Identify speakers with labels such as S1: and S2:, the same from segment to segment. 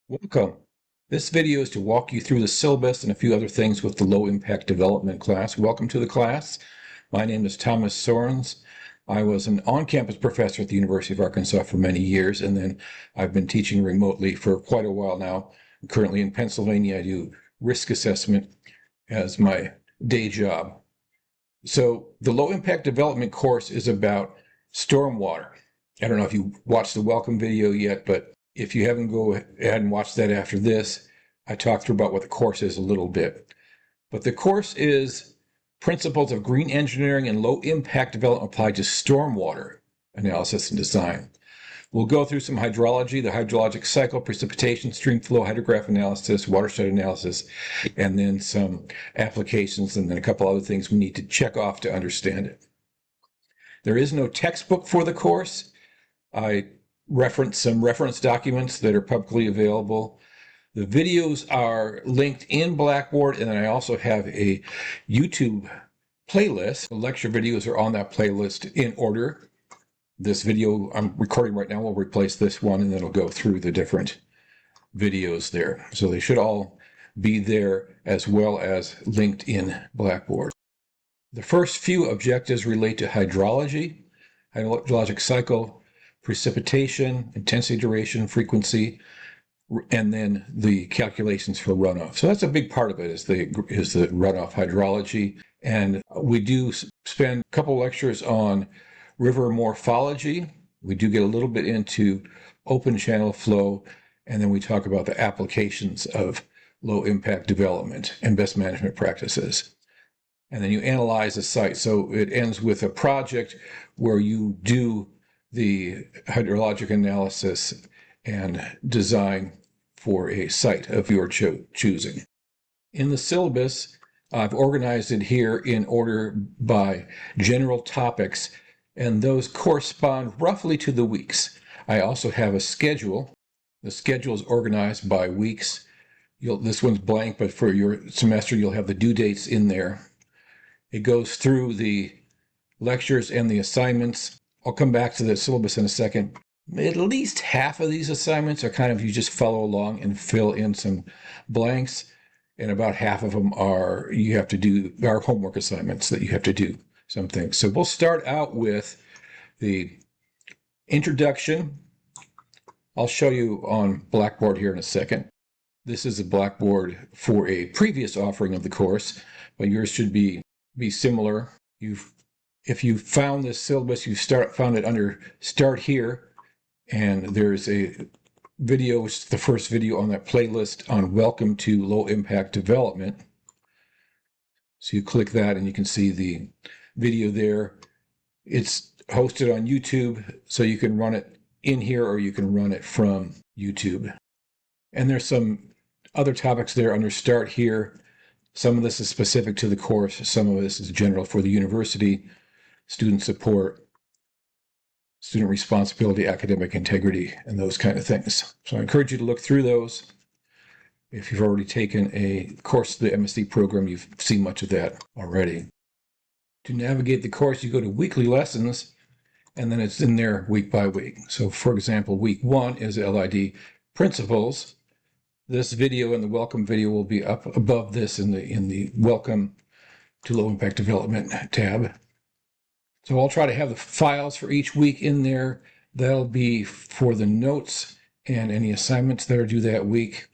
S1: Welcome. This video is to walk you through the syllabus and a few other things with the low impact development class. Welcome to the class. My name is Thomas Soerens. I was an on-campus professor at the University of Arkansas for many years, and then I've been teaching remotely for quite a while now. I'm currently in Pennsylvania. I do risk assessment as my day job. So the low impact development course is about stormwater. I don't know if you watched the welcome video yet, but if you haven't, go ahead and watch that after this. I talked through about what the course is a little bit. But the course is Principles of Green Engineering and Low Impact Development Applied to Stormwater Analysis and Design. We'll go through some hydrology, the hydrologic cycle, precipitation, stream flow, hydrograph analysis, watershed analysis, and then some applications, and then a couple other things we need to check off to understand it. There is no textbook for the course. I reference some reference documents that are publicly available. The videos are linked in Blackboard, and then I also have a YouTube playlist. The lecture videos are on that playlist in order. This video I'm recording right now will replace this one, and then it'll go through the different videos there. So they should all be there as well as linked in Blackboard. The first few objectives relate to hydrology, hydrologic cycle, precipitation, intensity, duration, frequency, and then the calculations for runoff. So that's a big part of it is the runoff hydrology. And we do spend a couple lectures on river morphology. We do get a little bit into open channel flow, and then we talk about the applications of low impact development and best management practices. And then you analyze the site. So it ends with a project where you do the hydrologic analysis and design for a site of your choosing. In the syllabus, I've organized it here in order by general topics, and those correspond roughly to the weeks. I also have a schedule. The schedule is organized by weeks. This one's blank, but for your semester, you'll have the due dates in there. It goes through the lectures and the assignments. I'll come back to the syllabus in a second. At least half of these assignments are kind of you just follow along and fill in some blanks, and about half of them are homework assignments that you have to do some things. So we'll start out with the introduction. I'll show you on Blackboard here in a second. This is a Blackboard for a previous offering of the course, but yours should be similar. If you found this syllabus, you found it under Start Here, and there's a video, which is the first video on that playlist on Welcome to Low Impact Development. So you click that and you can see the video there. It's hosted on YouTube, so you can run it in here or you can run it from YouTube. And there's some other topics there under Start Here. Some of this is specific to the course. Some of this is general for the university, student support, student responsibility, academic integrity, and those kind of things. So I encourage you to look through those. If you've already taken a course, the MSc program, you've seen much of that already. To navigate the course, you go to weekly lessons, and then it's in there week by week. So for example, week 1 is LID principles. This video and the welcome video will be up above this in the welcome to low impact development tab. So I'll try to have the files for each week in there. That'll be for the notes and any assignments that are due that week.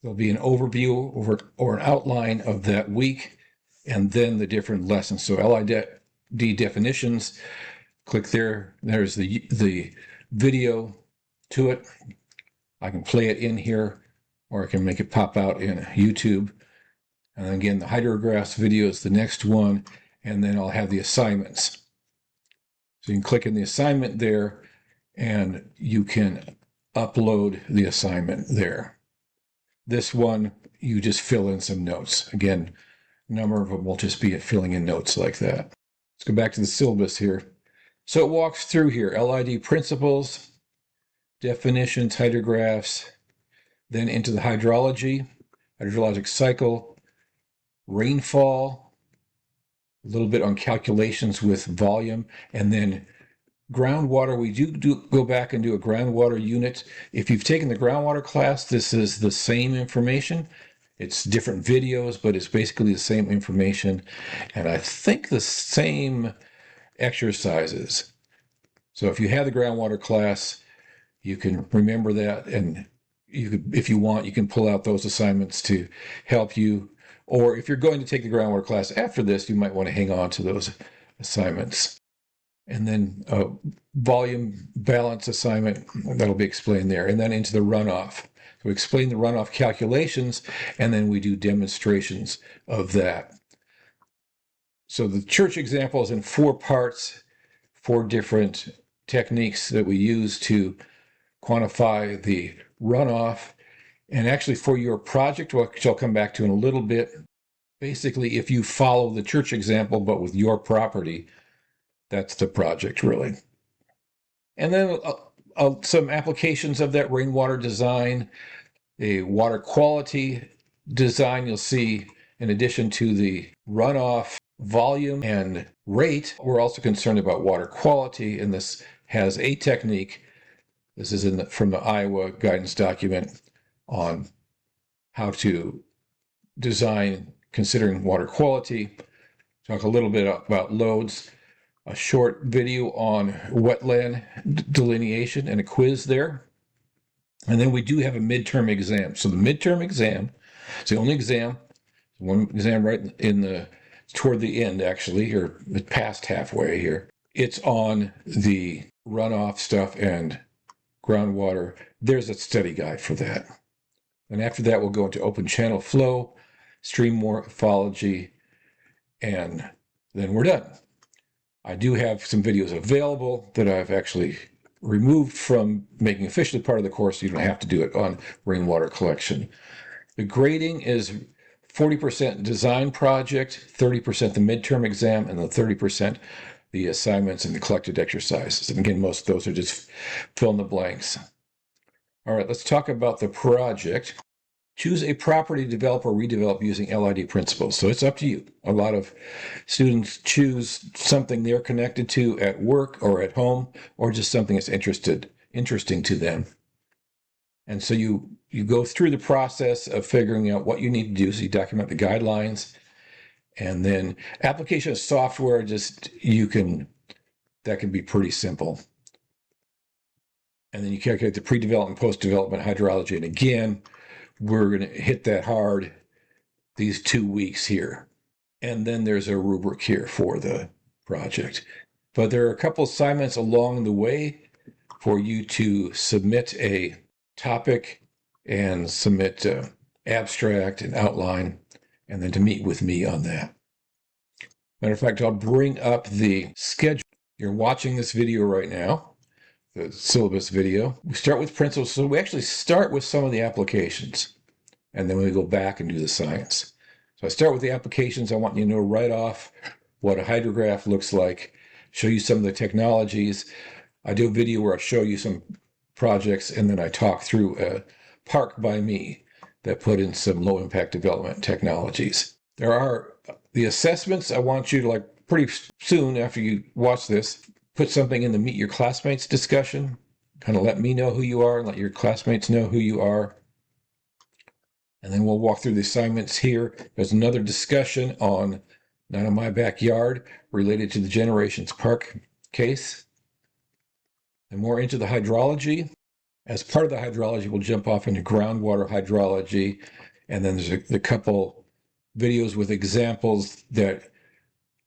S1: There'll be an overview or an outline of that week, and then the different lessons. So LID definitions, click there. There's the video to it. I can play it in here, or I can make it pop out in YouTube. And then again, the hydrographs video is the next one, and then I'll have the assignments. So you can click in the assignment there, and you can upload the assignment there. This one, you just fill in some notes. Again, a number of them will just be filling in notes like that. Let's go back to the syllabus here. So it walks through here, LID principles, definitions, hydrographs, then into the hydrology, hydrologic cycle, rainfall, a little bit on calculations with volume, and then groundwater, we do go back and do a groundwater unit. If you've taken the groundwater class, this is the same information. It's different videos, but it's basically the same information. And I think the same exercises. So if you have the groundwater class, you can remember that, and you could, if you want, you can pull out those assignments to help you. Or if you're going to take the groundwater class after this, you might want to hang on to those assignments. And then volume balance assignment, that'll be explained there. And then into the runoff. So we explain the runoff calculations, and then we do demonstrations of that. So the church example is in 4 parts, 4 different techniques that we use to quantify the runoff. And actually for your project, which I'll come back to in a little bit, basically if you follow the church example but with your property, that's the project really. And then some applications of that rainwater design, a water quality design. You'll see in addition to the runoff volume and rate, we're also concerned about water quality, and this has a technique. This is from the Iowa guidance document on how to design considering water quality. Talk a little bit about loads, a short video on wetland delineation and a quiz there. And then we do have a midterm exam. So the midterm exam, it's the only exam, one exam right toward the end actually, or past halfway here. It's on the runoff stuff and groundwater. There's a study guide for that. And after that, we'll go into open channel flow, stream morphology, and then we're done. I do have some videos available that I've actually removed from making officially part of the course. You don't have to do it on rainwater collection. The grading is 40% design project, 30% the midterm exam, and the 30% the assignments and the collected exercises. And again, most of those are just fill in the blanks. All right, let's talk about the project. Choose a property to develop or redevelop using LID principles. So it's up to you. A lot of students choose something they're connected to at work or at home, or just something that's interesting to them. And so you go through the process of figuring out what you need to do. So you document the guidelines, and then application of software, that can be pretty simple. And then you calculate the pre-development, post-development hydrology. And again, we're going to hit that hard these 2 weeks here. And then there's a rubric here for the project. But there are a couple assignments along the way for you to submit a topic and submit abstract and outline, and then to meet with me on that. Matter of fact, I'll bring up the schedule. You're watching this video right now, the syllabus video. We start with principles. So we actually start with some of the applications, and then we go back and do the science. So I start with the applications. I want you to know right off what a hydrograph looks like, show you some of the technologies. I do a video where I show you some projects, and then I talk through a park by me that put in some low impact development technologies. There are the assessments. I want you to, pretty soon after you watch this, put something in the meet your classmates discussion, kind of let me know who you are and let your classmates know who you are. And then we'll walk through the assignments here. There's another discussion on Not in My Backyard related to the Generations Park case. And more into the hydrology. As part of the hydrology, we'll jump off into groundwater hydrology. And then there's a couple videos with examples that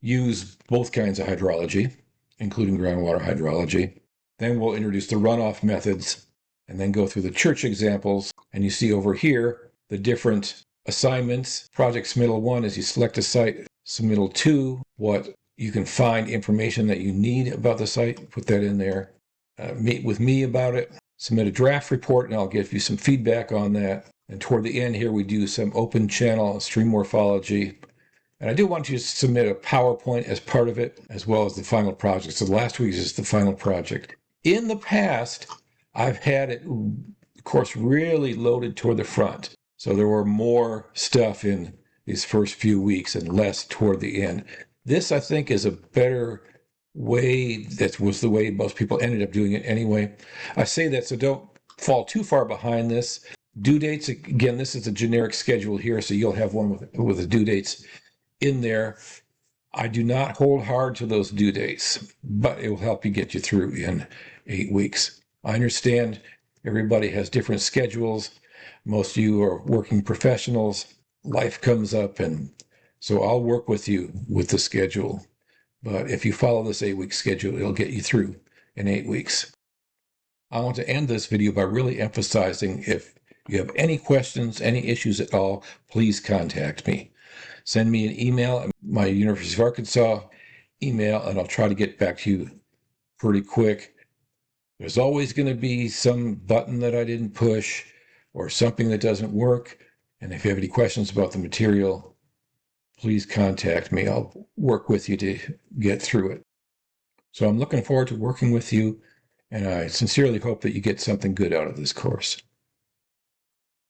S1: use both kinds of hydrology, including groundwater hydrology. Then we'll introduce the runoff methods and then go through the church examples. And you see over here the different assignments. Project submittal 1 is you select a site. Submittal 2, what you can find information that you need about the site, put that in there. Meet with me about it. Submit a draft report, and I'll give you some feedback on that. And toward the end here, we do some open channel stream morphology. And I do want you to submit a PowerPoint as part of it, as well as the final project. So the last week is the final project. In the past, I've had it, of course, really loaded toward the front. So there were more stuff in these first few weeks and less toward the end. This, I think, is a better that was the way most people ended up doing it anyway. I say that so don't fall too far behind this. Due dates, again, this is a generic schedule here, so you'll have one with the due dates in there. I do not hold hard to those due dates, but it will help you get you through in 8 weeks. I understand everybody has different schedules. Most of you are working professionals. Life comes up, and so I'll work with you with the schedule. But if you follow this 8-week schedule, it'll get you through in 8 weeks. I want to end this video by really emphasizing if you have any questions, any issues at all, please contact me. Send me an email at my University of Arkansas email, and I'll try to get back to you pretty quick. There's always going to be some button that I didn't push or something that doesn't work. And if you have any questions about the material, please contact me. I'll work with you to get through it. So I'm looking forward to working with you, and I sincerely hope that you get something good out of this course.